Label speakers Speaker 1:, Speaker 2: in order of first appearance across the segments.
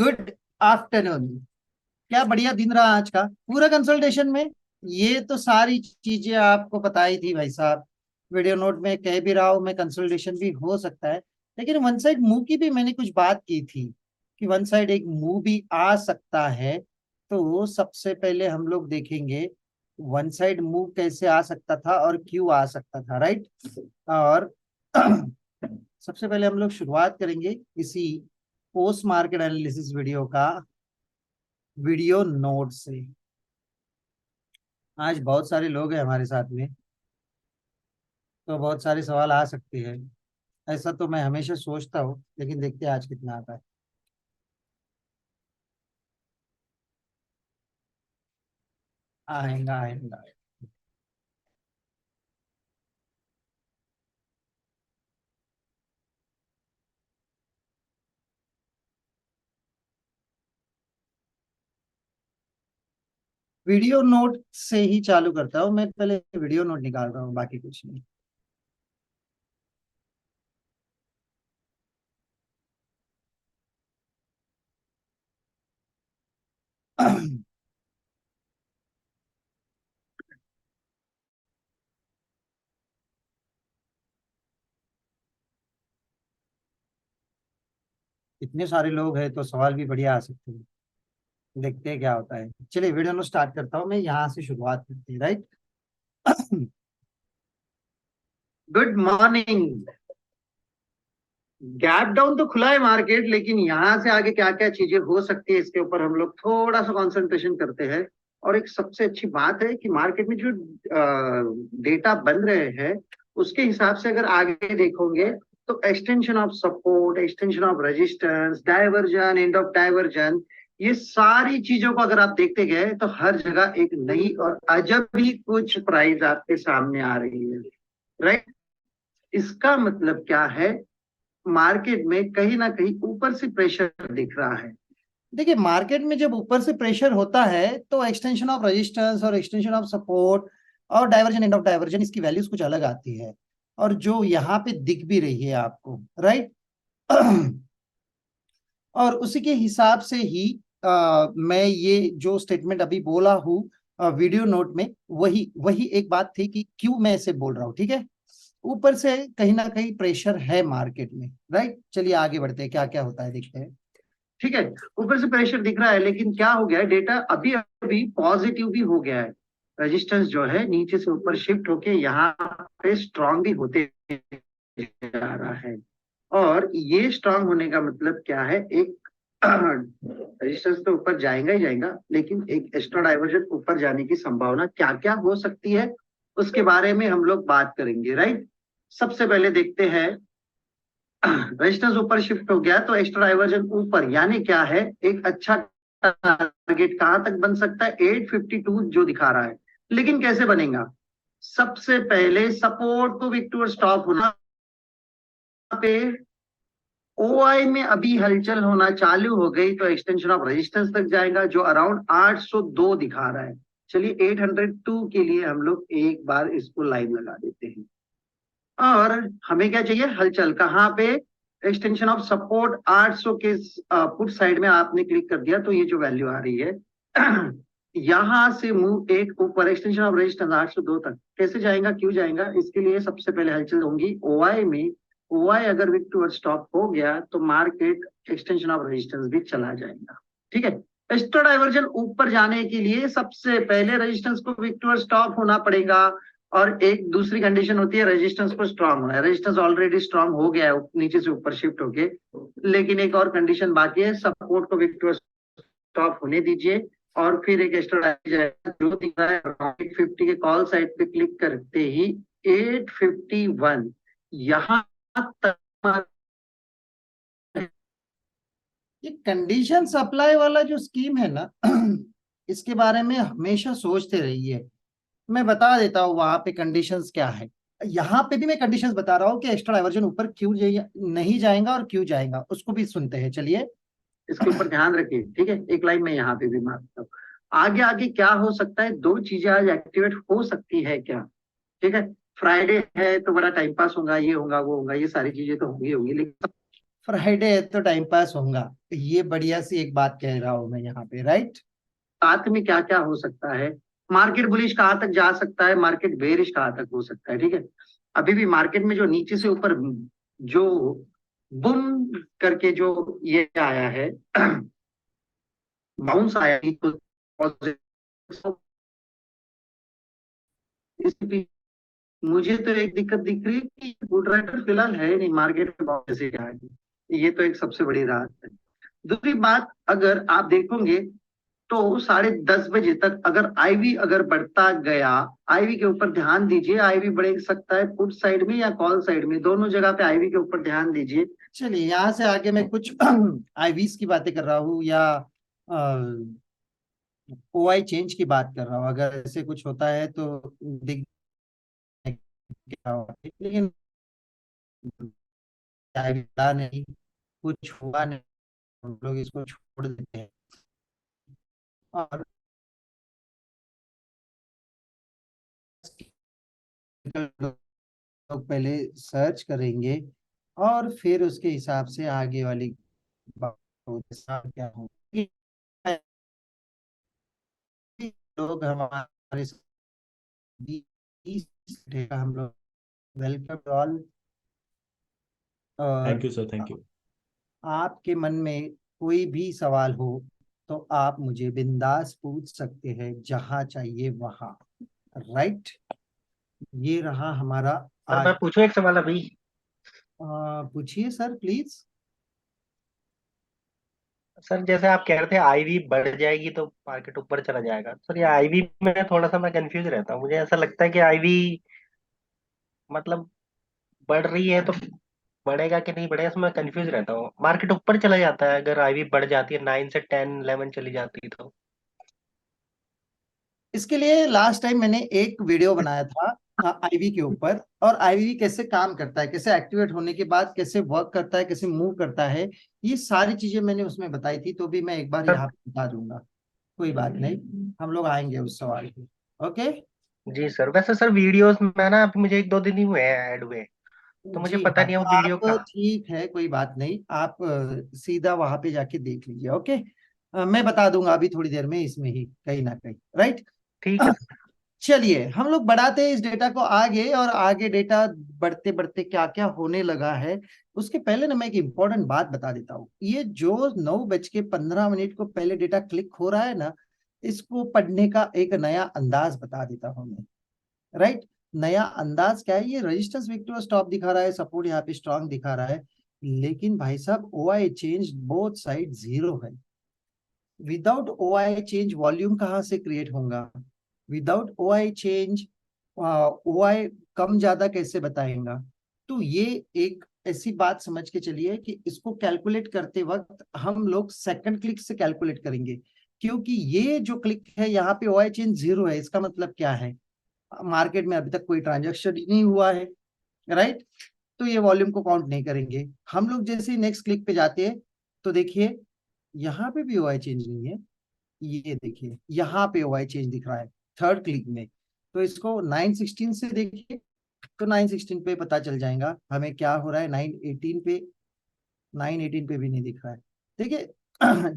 Speaker 1: Good afternoon. क्या बढ़िया दिन रहा आज का पूरा कंसल्टेशन में। ये तो सारी चीजें आपको पता ही थी भाई साहब। वीडियो नोट में कह भी रहा हूं मैं, कंसल्टेशन भी हो सकता है, लेकिन वन साइड मूव की भी मैंने कुछ बात की थी कि वन साइड एक मूव भी आ सकता है। तो सबसे पहले हम लोग देखेंगे वन साइड मूव कैसे आ सकता था और क्यों आ सकता था, राइट। और सबसे पहले हम लोग शुरुआत करेंगे इसी पोस्ट मार्केट एनालिसिस वीडियो का वीडियो नोट से। आज बहुत सारे लोग हैं हमारे साथ में, तो बहुत सारे सवाल आ सकते हैं। ऐसा तो मैं हमेशा सोचता हूँ, लेकिन देखते हैं आज कितना आता है। आएगा आएगा। वीडियो नोट से ही चालू करता हूँ मैं, पहले वीडियो नोट निकाल रहा हूँ, बाकी कुछ नहीं। इतने सारे लोग हैं तो सवाल भी बढ़िया आ सकते हैं। देखते हैं क्या होता है। चलिए वीडियो नोट स्टार्ट करता हूँ मैं, यहाँ से शुरुआत करते हैं, right. Good morning. Gap down तो खुला है मार्केट, लेकिन यहाँ से आगे क्या क्या चीजें हो सकती है इसके ऊपर हम लोग थोड़ा सा कंसंट्रेशन करते हैं। और एक सबसे अच्छी बात है कि मार्केट में जो डेटा बन रहे हैं उसके हिसाब से अगर आगे देखोगे तो extension of support, extension of resistance, diversion, end of diversion, ये सारी चीजों को अगर आप देखते गए तो हर जगह एक नई और अजब ही कुछ प्राइस आपके सामने आ रही है, राइट। इसका मतलब क्या है, मार्केट में कहीं ना कहीं ऊपर से प्रेशर दिख रहा है। देखिए मार्केट में जब ऊपर से प्रेशर होता है तो एक्सटेंशन ऑफ रेजिस्टेंस और एक्सटेंशन ऑफ सपोर्ट और डाइवर्जन, एंड ऑफ डाइवर्जन, इसकी वैल्यूज कुछ अलग आती है। और जो यहाँ पे दिख भी रही है आपको, राइट। और उसी के हिसाब से ही मैं ये जो स्टेटमेंट अभी बोला हूँ वीडियो नोट में, वही वही एक बात थी कि क्यों मैं इसे बोल रहा हूँ, ठीक है। ऊपर से कहीं ना कहीं प्रेशर है मार्केट में, राइट। चलिए आगे बढ़ते हैं, क्या क्या होता है देखते हैं। ठीक है, ऊपर से प्रेशर दिख रहा है, लेकिन क्या हो गया है, डेटा अभी अभी पॉजिटिव भी हो गया है। रेजिस्टेंस जो है नीचे से ऊपर शिफ्ट होके यहाँ पे स्ट्रांग भी होते जा रहा है। और ये स्ट्रांग होने का मतलब क्या है, एक रेजिस्टेंस तो ऊपर जाएगा ही जाएगा, लेकिन एक एक्स्ट्रा डाइवर्जन ऊपर जाने की संभावना क्या क्या हो सकती है उसके बारे में हम लोग बात करेंगे, राइट। सबसे पहले देखते हैं, रेजिस्टेंस ऊपर शिफ्ट हो गया तो एक्स्ट्रा डाइवर्जन ऊपर, यानी क्या है, एक अच्छा टारगेट कहां तक बन सकता है, 852 जो दिखा रहा है। लेकिन कैसे बनेगा, सबसे पहले सपोर्ट को वीक टू स्टॉप होना पे ओआई में अभी हलचल होना चालू हो गई तो एक्सटेंशन ऑफ रेजिस्टेंस तक जाएगा जो अराउंड 802 दिखा रहा है। चलिए 802 के लिए हम लोग एक बार इसको लाइन लगा देते हैं। और हमें क्या चाहिए, हलचल कहाँ पे, एक्सटेंशन ऑफ सपोर्ट 800 के पुट साइड में आपने क्लिक कर दिया तो ये जो वैल्यू आ रही है यहां से मूव एक ऊपर, एक्सटेंशन ऑफ रेजिस्टेंस 802 तक कैसे जाएगा, क्यों जाएगा, इसके लिए सबसे पहले हलचल होंगी ओआई में। ओआई अगर विक टू स्टॉप हो गया तो मार्केट एक्सटेंशन ऑफ रेजिस्टेंस भी चला जाएगा, ठीक है। एक्स्ट्रा डाइवर्जन ऊपर जाने के लिए सबसे पहले रेजिस्टेंस को विक टू स्टॉप होना पड़ेगा। और एक दूसरी कंडीशन होती है रेजिस्टेंस को स्ट्रांग होना है। रेजिस्टेंस ऑलरेडी स्ट्रांग हो गया है नीचे से ऊपर शिफ्ट होके, लेकिन एक और कंडीशन बाकी है, सपोर्ट को विक टू स्टॉप होने दीजिए। और फिर एक एक्स्ट्रा जो दिख रहा है 850 के कॉल साइड पे क्लिक करते ही 851 यहाँ तक। ये कंडीशन सप्लाई वाला जो स्कीम है ना इसके बारे में हमेशा सोचते रहिए। मैं बता देता हूँ वहां पे कंडीशंस क्या है। यहाँ पे भी मैं कंडीशंस बता रहा हूँ कि एक्स्ट्रा डाइवर्जन ऊपर क्यों नहीं जाएगा और क्यों जाएगा, उसको भी सुनते हैं। चलिए इसके ऊपर ध्यान रखिए, ठीक है। एक लाइन में यहाँ पे भी मारता हूँ। आगे आगे क्या हो सकता है, दो चीजें आज एक्टिवेट हो सकती है क्या, ठीक है। फ्राइडे है तो बड़ा टाइम पास होगा, ये होगा वो होगा, ये सारी चीजें तो होंगी होंगी, लेकिन फ्राइडे है तो टाइम पास होगा, ये बढ़िया सी एक बात कह रहा हूं मैं यहाँ पे, राइट। साथ में क्या क्या हो सकता है, मार्केट बुलिश कहाँ तक जा सकता है, मार्केट बेरिश कहाँ तक हो सकता है, ठीक है। अभी भी मार्केट में जो नीचे से ऊपर जो बुम करके जो ये आया है, बाउंस आया है, तो इसलिए मुझे तो एक दिक्कत दिख रही है कि गुड राइटर फिलहाल है नहीं मार्केट में, बहुत ऐसे आ गई, ये तो एक सबसे बड़ी राहत है। दूसरी बात, अगर आप देखोगे तो 10:30 बजे तक अगर आईवी अगर बढ़ता गया, आईवी के ऊपर ध्यान दीजिए, आईवी बढ़ सकता है पुट साइड में या कॉल साइड में, दोनों जगह पे आईवी के ऊपर ध्यान दीजिए। चलिए यहाँ से आगे मैं कुछ आईवीज की बातें कर रहा हूँ या ओआई चेंज की बात कर रहा हूँ, अगर ऐसे कुछ होता है तो दिख क्या होगा। लेकिन आईवी बढ़ा नहीं, कुछ हुआ नहीं, हम लोग इसको छोड़ देते हैं और लोग पहले सर्च करेंगे और फिर उसके हिसाब से आगे वाली बात क्या होगी। लोग हमारे हम लोग वेलकम ऑल। और
Speaker 2: thank you sir, thank you.
Speaker 1: आपके मन में कोई भी सवाल हो तो आप मुझे बिंदास पूछ सकते हैं, जहां चाहिए वहां, राइट। ये रहा हमारा
Speaker 3: सर
Speaker 1: आज।
Speaker 3: मैं पूछूं एक सवाल अभी?
Speaker 1: पूछिए सर प्लीज।
Speaker 3: सर जैसे आप कह रहे थे आईवी बढ़ जाएगी तो मार्केट ऊपर चला जाएगा, सर ये आईवी में थोड़ा सा मैं कंफ्यूज रहता हूँ। मुझे ऐसा लगता है कि आईवी मतलब बढ़ रही है तो बढ़ेगा कि नहीं बढ़ेगा, इसमें मैं कंफ्यूज रहता हूँ। मार्केट ऊपर चला जाता है अगर आईवी बढ़ जाती है, 9 से 10 11 चली जाती है तो।
Speaker 1: इसके लिए लास्ट टाइम मैंने एक वीडियो बनाया था आईवी के ऊपर, और आईवी कैसे काम करता है, कैसे एक्टिवेट होने के बाद कैसे वर्क करता है, कैसे मूव करता है, ये सारी चीजें मैंने उसमें बताई थी, तो भी मैं एक बार
Speaker 3: सर
Speaker 1: यहाँ पे बता दूंगा। कोई बात नहीं, हम लोग आएंगे उस सवाल पे। ओके।
Speaker 3: जी सर, वैसे सर वीडियोस में ना अभी मुझे 1 2 दिन ही हुए हैं ऐड हुए, तो मुझे
Speaker 1: जी
Speaker 3: पता
Speaker 1: हाँ,
Speaker 3: नहीं है
Speaker 1: तो
Speaker 3: वो वीडियो
Speaker 1: आप
Speaker 3: कहाँ।
Speaker 1: ठीक है, कोई बात नहीं, आप सीधा वहां पे जाके देख लीजिए। ओके। मैं बता दूंगा अभी थोड़ी देर में इसमें ही कहीं ना कहीं, राइट।
Speaker 3: ठीक है सर।
Speaker 1: चलिए हम लोग बढ़ाते हैं इस डेटा को आगे, और आगे डेटा बढ़ते बढ़ते क्या क्या होने लगा है, उसके पहले ना मैं एक इंपॉर्टेंट बात बता देता हूँ। ये जो 9:15 को पहले डेटा क्लिक हो रहा है ना, इसको पढ़ने का एक नया अंदाज बता देता हूँ मैं, राइट। नया अंदाज क्या है, ये रेजिस्टेंस विक्टोर स्टॉप दिखा रहा है, सपोर्ट यहाँ पे स्ट्रांग दिखा रहा है, लेकिन भाई साहब OI change both side zero है। विदाउट ओआई चेंज वॉल्यूम कहाँ से क्रिएट होगा, विदाउट ओआई चेंज ओआई कम ज्यादा कैसे बताएगा। तो ये एक ऐसी बात समझ के चलिए कि इसको कैलकुलेट करते वक्त हम लोग सेकंड क्लिक से कैलकुलेट करेंगे, क्योंकि ये जो क्लिक है यहाँ पे ओआई चेंज जीरो है, इसका मतलब क्या है, मार्केट में अभी तक कोई ट्रांजेक्शन ही नहीं हुआ है, राइट। तो ये वॉल्यूम को काउंट नहीं करेंगे। हम लोग जैसे ही नेक्स्ट क्लिक पे जाते हैं तो देखिए यहाँ पे भी ओआई चेंज नहीं है, ये देखिए यहाँ पे ओआई चेंज दिख रहा है थर्ड क्लिक में। तो इसको 9:16 से देखिए, तो 9:16 पे पता चल जाएगा हमें क्या हो रहा है। 9:18 पे, 9:18 पे भी नहीं दिख रहा है। देखिए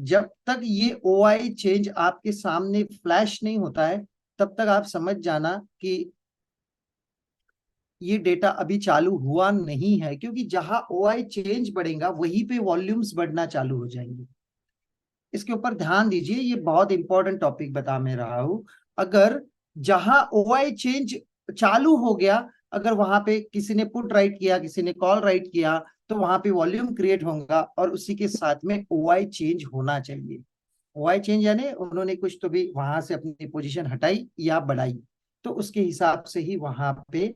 Speaker 1: जब तक ये ओआई चेंज आपके सामने फ्लैश नहीं होता है, तब तक आप समझ जाना कि ये डेटा अभी चालू हुआ नहीं है, क्योंकि जहां ओआई चेंज बढ़ेगा वहीं पे वॉल्यूम्स बढ़ना चालू हो जाएंगे। इसके ऊपर ध्यान दीजिए, ये बहुत इंपॉर्टेंट टॉपिक बता मैं रहा हूं। अगर जहां ओआई चेंज चालू हो गया, अगर वहां पे किसी ने पुट राइट किया, किसी ने कॉल राइट किया, तो वहां पे वॉल्यूम क्रिएट होगा और उसी के साथ में ओआई चेंज होना चाहिए। ओआई चेंज यानी उन्होंने कुछ तो भी वहां से अपनी पोजीशन हटाई या बढ़ाई, तो उसके हिसाब से ही वहां पे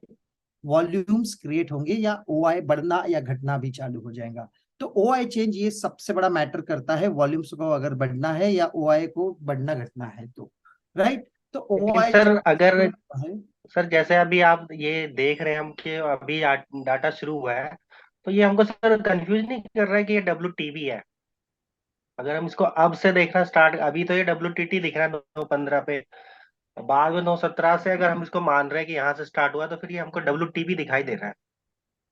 Speaker 1: वॉल्यूम्स क्रिएट होंगे या ओआई बढ़ना या घटना भी चालू हो जाएगा। तो ओआई चेंज ये सबसे बड़ा मैटर करता है, वॉल्यूम्स को अगर बढ़ना है या ओआई को बढ़ना घटना है तो, राइट। तो
Speaker 3: लेकिन
Speaker 1: ओआई
Speaker 3: सर अगर,
Speaker 1: चेंज है।
Speaker 3: सर जैसे अभी आप ये देख रहे हैं हम कि अभी डाटा शुरू हुआ है, तो ये हमको सर कंफ्यूज नहीं कर रहा है कि ये WTB है? अगर हम इसको अब से देखना स्टार्ट, अभी तो ये WTT दिख रहा है 9 15 पे, बाद में 9 17 से अगर हम इसको मान रहे हैं कि यहाँ से स्टार्ट हुआ, तो फिर ये हमको WTB दिखाई दे रहा है।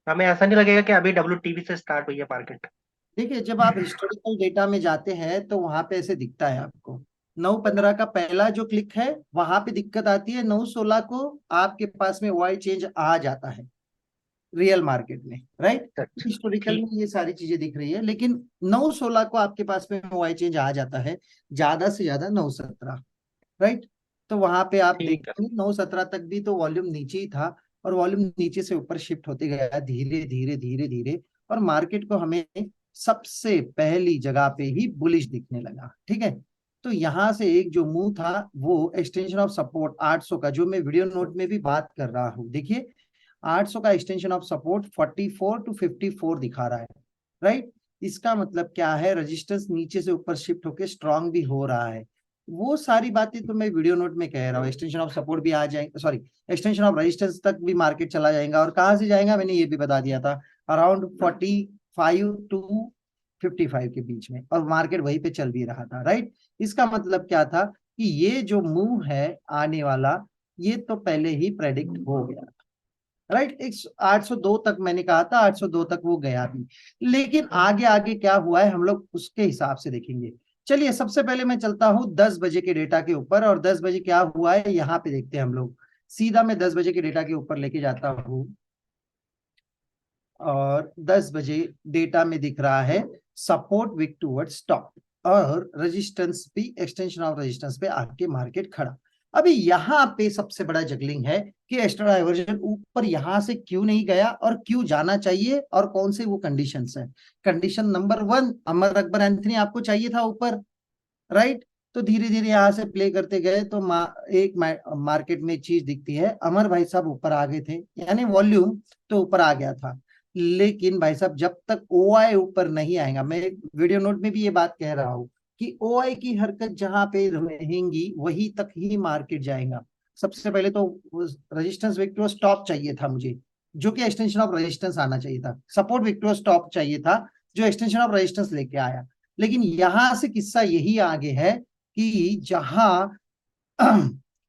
Speaker 3: हमें ऐसा नहीं लगेगा कि अभी WTB से स्टार्ट हुई है मार्केट?
Speaker 1: देखिए, जब आप हिस्टोरिकल डेटा में जाते हैं तो वहां पे ऐसे दिखता है आपको, 9:15 का पहला जो क्लिक है वहां पे दिक्कत आती है, 9:16 को आपके पास में वाई चेंज आ जाता है रियल मार्केट में, राइट।
Speaker 3: अच्छा।
Speaker 1: हिस्टोरिकल में
Speaker 3: ठीक।
Speaker 1: ये सारी चीजें दिख रही है, लेकिन 9:16 को आपके पास में वाई चेंज आ जाता है, ज्यादा से ज्यादा 9:17, राइट। तो वहां पे आप
Speaker 3: ठीक है।
Speaker 1: देखेंगे 9:17 तक भी तो वॉल्यूम नीचे ही था, और वॉल्यूम नीचे से ऊपर शिफ्ट होते गया धीरे धीरे धीरे धीरे, और मार्केट को हमें सबसे पहली जगह पे ही बुलिश दिखने लगा, ठीक है। तो यहाँ से एक जो मूव था वो एक्सटेंशन ऑफ सपोर्ट 800 का, जो मैं वीडियो नोट में भी बात कर रहा हूँ, देखिए 800 का एक्सटेंशन ऑफ सपोर्ट 44 to 54 दिखा रहा है, राइट। इसका मतलब क्या है, रेजिस्टेंस नीचे से ऊपर शिफ्ट होकर स्ट्रांग भी हो रहा है। वो सारी बातें तो मैं वीडियो नोट में कह रहा हूँ, एक्सटेंशन ऑफ सपोर्ट भी आ जाएगा, सॉरी, एक्सटेंशन ऑफ रेजिस्टेंस तक भी मार्केट चला जाएगा, और कहाँ से जाएगा मैंने ये भी बता दिया था, अराउंड 45 to 55 के बीच में, और मार्केट वहीं पे चल भी रहा था, राइट। इसका मतलब क्या था कि ये जो मूव है आने वाला, ये तो पहले ही प्रेडिक्ट हो गया, राइट। 802 तक मैंने कहा था, 802 तक वो गया भी, लेकिन आगे आगे क्या हुआ है हम लोग उसके हिसाब से देखेंगे। चलिए, सबसे पहले मैं चलता हूँ 10 बजे के डेटा के ऊपर, और 10 बजे क्या हुआ है यहाँ पे देखते हैं हम लोग। सीधा मैं 10 बजे के डेटा के ऊपर लेके जाता हूँ, और 10 बजे डेटा में दिख रहा है सपोर्ट विक टूवर्ड्स टॉप, और रेजिस्टेंस भी, एक्सटेंशन ऑफ रेजिस्टेंस पे आके मार्केट खड़ा। अभी यहाँ पे सबसे बड़ा जगलिंग है कि एक्स्ट्रा डाइवर्जन ऊपर यहाँ से क्यों नहीं गया, और क्यों जाना चाहिए, और कौन से वो कंडीशंस है। Condition number 1, Amar Akbar Anthony आपको चाहिए था ऊपर, राइट। तो धीरे धीरे यहाँ से प्ले करते गए तो मार्केट में चीज दिखती है, अमर भाई साहब ऊपर आ गए थे, यानी वॉल्यूम तो ऊपर आ गया था। लेकिन भाई साहब, जब तक ओ आई ऊपर नहीं आएगा, मैं वीडियो नोट में भी ये बात कह रहा हूँ कि ओ आई की हरकत जहां पे रहेंगी वही तक ही मार्केट जाएगा। सबसे पहले तो रेजिस्टेंस विक्टोरिया स्टॉप चाहिए था मुझे, जो कि एक्सटेंशन ऑफ रेजिस्टेंस आना चाहिए था, सपोर्ट विक्टोरिया स्टॉप चाहिए था, जो एक्सटेंशन ऑफ रेजिस्टेंस लेके आया। लेकिन यहां से किस्सा यही आगे है कि जहां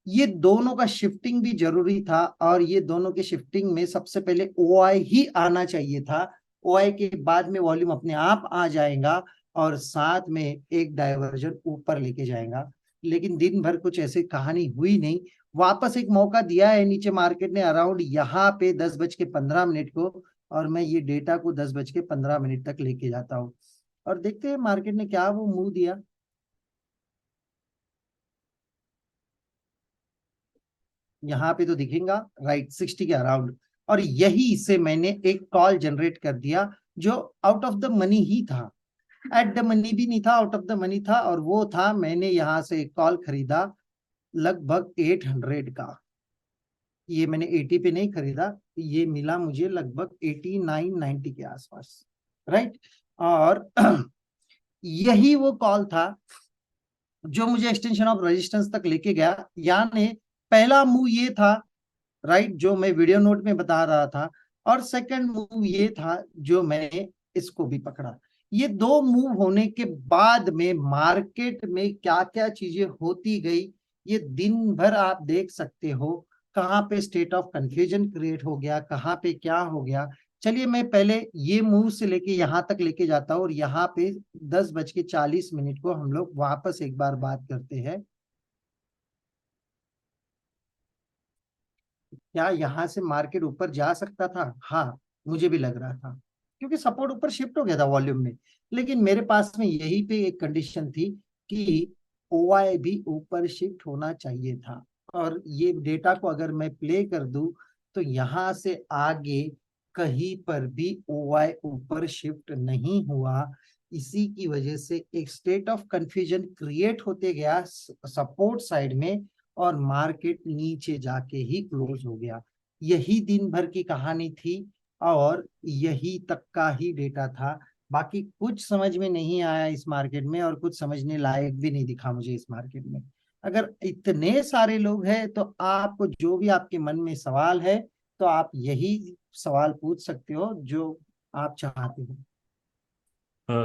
Speaker 1: ये दोनों का शिफ्टिंग भी जरूरी था, और ये दोनों के शिफ्टिंग में सबसे पहले ओ आई ही आना चाहिए था। ओ आई के बाद में वॉल्यूम अपने आप आ जाएगा, और साथ में एक डाइवर्जन ऊपर लेके जाएगा। लेकिन दिन भर कुछ ऐसी कहानी हुई नहीं। वापस एक मौका दिया है नीचे मार्केट ने, अराउंड यहाँ पे 10:15 को, और मैं ये डेटा को 10:15 तक लेके जाता हूँ, और देखते हैं मार्केट ने क्या वो मूव दिया। यहाँ पे तो दिखेगा राइट 60 के अराउंड, और यही से मैंने एक कॉल जनरेट कर दिया, जो आउट ऑफ द मनी ही था, एट द मनी भी नहीं था, आउट ऑफ द मनी था, और वो था, मैंने यहाँ से एक कॉल खरीदा लगभग 800 का। ये मैंने 80 पे नहीं खरीदा, ये मिला मुझे लगभग 89-90 के आसपास, राइट। और यही वो कॉल था जो मुझे एक्सटेंशन ऑफ रेजिस्टेंस तक लेके गया। यानी पहला मूव ये था, राइट, जो मैं वीडियो नोट में बता रहा था, और सेकंड मूव ये था जो मैंने इसको भी पकड़ा। ये दो मूव होने के बाद में मार्केट में क्या क्या चीजें होती गई, ये दिन भर आप देख सकते हो, कहाँ पे स्टेट ऑफ कंफ्यूजन क्रिएट हो गया, कहाँ पे क्या हो गया। चलिए, मैं पहले ये मूव से लेके यहाँ तक लेके जाता हूँ, और यहाँ पे 10:40 को हम लोग वापस एक बार बात करते हैं। क्या यहाँ से मार्केट ऊपर जा सकता था? हाँ, मुझे भी लग रहा था, क्योंकि सपोर्ट ऊपर शिफ्ट हो गया था वॉल्यूम में। लेकिन मेरे पास में यही पे एक कंडीशन थी कि ओआई भी ऊपर शिफ्ट होना चाहिए था, और ये डेटा को अगर मैं प्ले कर दूं तो यहाँ से आगे कहीं पर भी ओआई ऊपर शिफ्ट नहीं हुआ। इसी की वजह से एक स्टेट ऑफ कंफ्यूजन क्रिएट होते गया सपोर्ट साइड में, और मार्केट नीचे जाके ही क्लोज हो गया। यही दिन भर की कहानी थी, और यही तक का ही डेटा था। बाकी कुछ समझ में नहीं आया इस मार्केट में, और कुछ समझने लायक भी नहीं दिखा मुझे इस मार्केट में। अगर इतने सारे लोग हैं तो आपको जो भी आपके मन में सवाल है, तो आप यही सवाल पूछ सकते हो जो आप चाहते हो।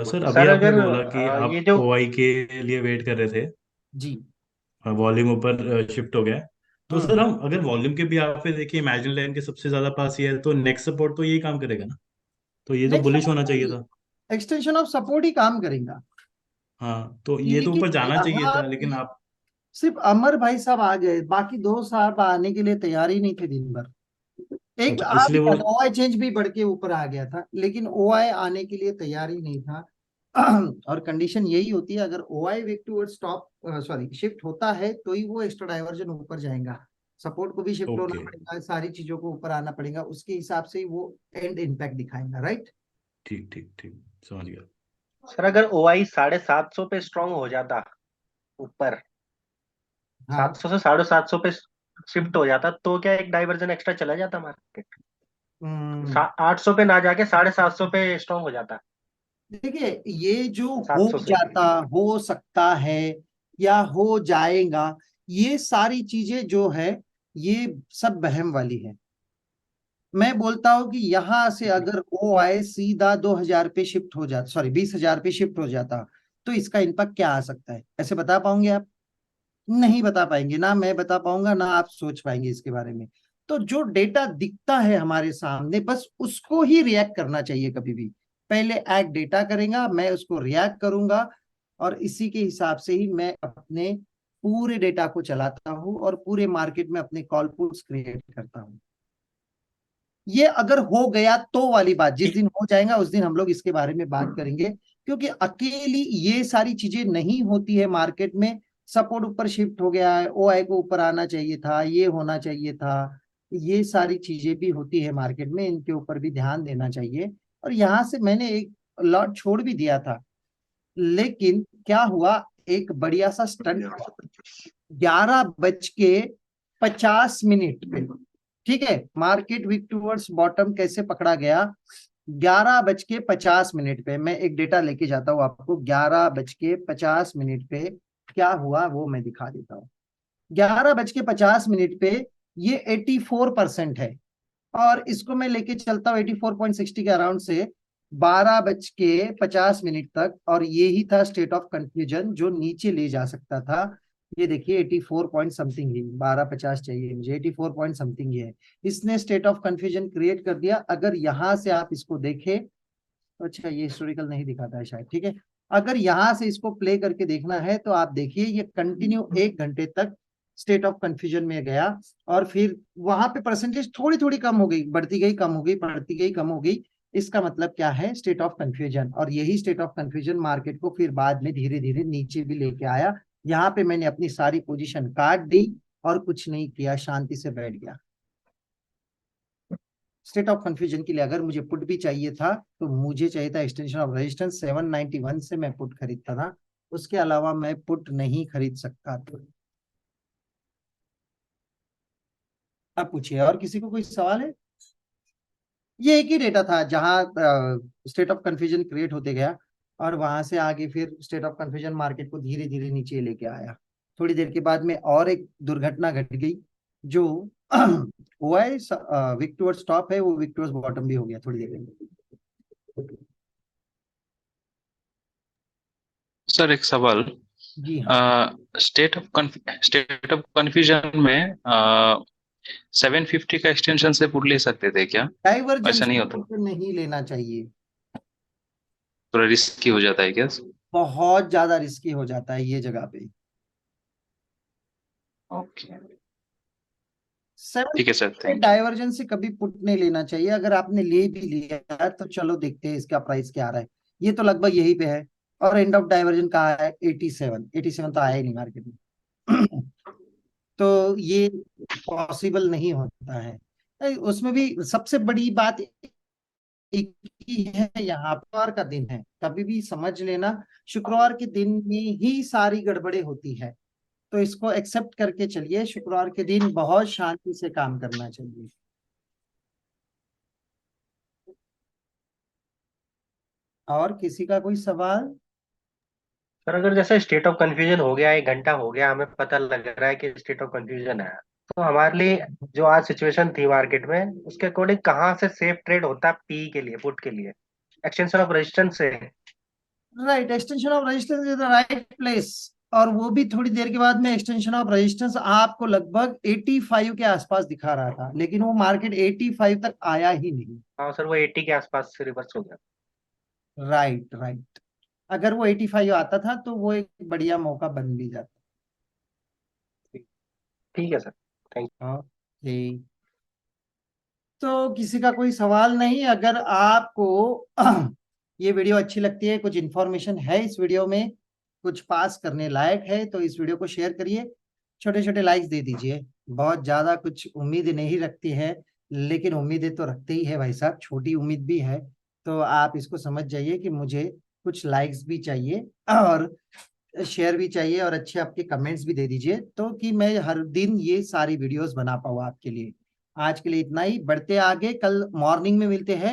Speaker 2: सर अभी
Speaker 3: सर
Speaker 2: आपने
Speaker 3: अगर
Speaker 2: बोला कि
Speaker 3: ये
Speaker 2: आप
Speaker 3: जो
Speaker 2: ओआई के लिए वेट कर रहे थे,
Speaker 1: जी।
Speaker 2: वॉल्यूम ऊपर शिफ्ट हो गया है। तो सर
Speaker 1: हम्म।
Speaker 2: हम अगर वॉल्यूम के भी आप पे देखिए इमेजिन लाइन के सबसे ज्यादा पास ये है, तो नेक्स्ट सपोर्ट तो यही काम करेगा ना, तो ये तो
Speaker 1: नेक्स्ट
Speaker 2: बुलिश
Speaker 1: सपोर्ट
Speaker 2: होना चाहिए
Speaker 1: वही,
Speaker 2: था।
Speaker 1: एक्सटेंशन ऑफ सपोर्ट ही काम करेगा।
Speaker 2: हाँ, तो ये तो
Speaker 1: लेकिन
Speaker 2: ऊपर जाना चाहिए
Speaker 1: यहाँ
Speaker 2: था, लेकिन आप
Speaker 1: सिर्फ अमर भाई साहब आ गए, बाकी दो साहब आने के लिए तैयार ही नहीं थे दिन भर। एक
Speaker 2: अच्छा,
Speaker 1: आ भी
Speaker 2: इसलिए वो
Speaker 1: गया था, ओआई चेंज भी बढ़ के ऊपर आ गया था, लेकिन ओआई आने के लिए तैयार ही नहीं था। और कंडीशन यही होती है, अगर OI week to stop sorry shift होता है तो ही वो एक्स्ट्रा डाइवर्जन ऊपर जाएगा। सपोर्ट को भी शिफ्ट होना
Speaker 2: ओके।
Speaker 1: पड़ेगा, सारी चीजों को ऊपर आना पड़ेगा, उसके हिसाब से ही वो एंड इम्पैक्ट दिखाएगा, राइट।
Speaker 2: ठीक ठीक ठीक, समझ गया।
Speaker 3: सर अगर ओआई 750 पे स्ट्रांग हो जाता ऊपर,
Speaker 1: हाँ।
Speaker 3: 700 से 750 पे शिफ्ट हो जाता, तो क्या एक डाइवर्जन एक्स्ट्रा चला जाता मार्केट?
Speaker 1: हम्म,
Speaker 3: 800 पे ना जाके 750 पे स्ट्रांग हो जाता,
Speaker 1: देखिए ये जो हो
Speaker 3: 700 से।
Speaker 1: जाता, हो सकता है या हो जाएगा, ये सारी चीजें जो है ये सब वहम वाली है। मैं बोलता हूं कि यहां से अगर ओ आए सीधा 2000 पे शिफ्ट हो जाता, सॉरी 20,000 पे शिफ्ट हो जाता, तो इसका इम्पैक्ट क्या आ सकता है, ऐसे बता पाओगे आप? नहीं बता पाएंगे, ना मैं बता पाऊंगा, ना आप सोच पाएंगे इसके बारे में। तो जो डेटा दिखता है हमारे सामने, बस उसको ही रिएक्ट करना चाहिए कभी भी। पहले एक्ट डेटा करेगा, मैं उसको रिएक्ट करूंगा, और इसी के हिसाब से ही मैं अपने पूरे डेटा को चलाता हूँ और पूरे मार्केट में अपने कॉल पुट्स क्रिएट करता हूँ। ये अगर हो गया तो वाली बात, जिस दिन हो जाएगा उस दिन हम लोग इसके बारे में बात करेंगे, क्योंकि अकेली ये सारी चीजें नहीं होती है मार्केट में। सपोर्ट ऊपर शिफ्ट हो गया है, ओआई को ऊपर आना चाहिए था, ये होना चाहिए था, ये सारी चीजें भी होती है मार्केट में, इनके ऊपर भी ध्यान देना चाहिए। और यहाँ से मैंने एक लॉट छोड़ भी दिया था, लेकिन क्या हुआ, एक बढ़िया सा स्टंट 11:50 पे, ठीक है, मार्केट वीक टूवर्ड्स बॉटम कैसे पकड़ा गया, 11:50 पे। मैं एक डेटा लेके जाता हूँ आपको, 11:50 पे क्या हुआ वो मैं दिखा देता हूँ। 11:50 पे ये 84% है, और इसको मैं लेके चलता हूँ 84.60 के अराउंड से 12:50 तक, और ये ही था स्टेट ऑफ कंफ्यूजन जो नीचे ले जा सकता था। ये देखिए 84 पॉइंट समथिंग ही, 12:50 चाहिए मुझे, 84 पॉइंट समथिंग है। इसने स्टेट ऑफ कंफ्यूजन क्रिएट कर दिया। अगर यहां से आप इसको देखें, तो अच्छा ये हिस्टोरिकल नहीं दिखाता है शायद, ठीक है। अगर यहां से इसको प्ले करके देखना है तो आप देखिए ये कंटिन्यू 1 घंटे तक स्टेट ऑफ कंफ्यूजन में गया, और फिर वहां पे परसेंटेज थोड़ी थोड़ी कम हो गई, बढ़ती गई कम हो गई, बढ़ती गई कम हो गई। इसका मतलब क्या है, स्टेट ऑफ कंफ्यूजन। और यही स्टेट ऑफ कंफ्यूजन मार्केट को फिर बाद में धीरे धीरे नीचे भी लेके आया। यहाँ पे मैंने अपनी सारी पोजीशन काट दी और कुछ नहीं किया, शांति से बैठ गया। स्टेट ऑफ कंफ्यूजन के लिए अगर मुझे पुट भी चाहिए था, तो मुझे चाहिए था एक्सटेंशन ऑफ रेजिस्टेंस 791 से मैं पुट खरीदता था, उसके अलावा मैं पुट नहीं खरीद सकता था। अब पूछिए, और किसी को कोई सवाल है? ये एक ही डेटा था जहां स्टेट ऑफ कंफ्यूजन क्रिएट होते गया, और वहां से आगे फिर स्टेट ऑफ कंफ्यूजन मार्केट को धीरे धीरे नीचे लेके आया। थोड़ी देर के बाद में और एक दुर्घटना घट गई, जो हुआ है, विक टुवर्ड्स टॉप है वो विक टुवर्ड्स बॉटम भी हो गया थोड़ी देर में।
Speaker 4: सर एक सवाल।
Speaker 1: जी हाँ।
Speaker 4: स्टेट ऑफ कंफ्यूजन में 750 का एक्सटेंशन से पुट ले सकते थे क्या?
Speaker 1: डाइवर्जेंस
Speaker 4: ऐसा नहीं होता?
Speaker 1: नहीं लेना चाहिए,
Speaker 4: थोड़ा रिस्की हो जाता है क्या?
Speaker 1: बहुत ज्यादा रिस्की हो जाता है ये जगह पे।
Speaker 4: ओके,
Speaker 1: सेवन
Speaker 4: ठीक है सर, थैंक यू।
Speaker 1: डाइवर्जेंस से कभी पुट नहीं लेना चाहिए। अगर आपने ले भी लिया तो चलो देखते हैं इसका प्राइस क्या आ रहा है। ये तो लगभग यही पे है, और एंड ऑफ डाइवर्जन कहा है 87, 87 तो आया ही नहीं मार्केट में। तो ये पॉसिबल नहीं होता है। उसमें भी सबसे बड़ी बात एक ही है, यहाँ शुक्रवार का दिन है, कभी भी समझ लेना शुक्रवार के दिन में ही सारी गड़बड़े होती है। तो इसको एक्सेप्ट करके चलिए, शुक्रवार के दिन बहुत शांति से काम करना चाहिए। और किसी का कोई सवाल?
Speaker 3: सर अगर जैसे स्टेट ऑफ कंफ्यूजन हो गया, 1 घंटा हो गया, हमें पता लग रहा है कि स्टेट ऑफ कंफ्यूजन है, तो हमारे लिए जो आज सिचुएशन थी मार्केट में, उसके अकॉर्डिंग कहाँ से सेफ ट्रेड होता है पी के लिए, पुट के लिए? एक्सटेंशन ऑफ रेजिस्टेंस से।
Speaker 1: Right, extension of resistance is the right place. और वो भी थोड़ी देर के बाद में एक्सटेंशन ऑफ रेजिस्टेंस आपको लगभग 85 के आसपास दिखा रहा था, लेकिन वो मार्केट 85 तक आया ही नहीं।
Speaker 3: हाँ सर, वो 80 के आसपास से रिवर्स हो गया।
Speaker 1: Right right. अगर वो 85 आता था तो वो एक बढ़िया मौका बन भी जाता।
Speaker 3: ठीक है सर, थैंक
Speaker 1: ओके, तो किसी का कोई सवाल नहीं? अगर आपको ये वीडियो अच्छी लगती है, कुछ इंफॉर्मेशन है इस वीडियो में, कुछ पास करने लायक है, तो इस वीडियो को शेयर करिए, छोटे छोटे लाइक्स दे दीजिए। बहुत ज्यादा कुछ उम्मीद नहीं रखती है, लेकिन उम्मीदें तो रखते ही है भाई साहब, छोटी उम्मीद भी है। तो आप इसको समझ जाइए कि मुझे कुछ लाइक्स भी चाहिए और शेयर भी चाहिए, और अच्छे आपके कमेंट्स भी दे दीजिए, तो कि मैं हर दिन ये सारी वीडियोस बना पाऊँ आपके लिए। आज के लिए इतना ही, बढ़ते आगे, कल मॉर्निंग में मिलते हैं।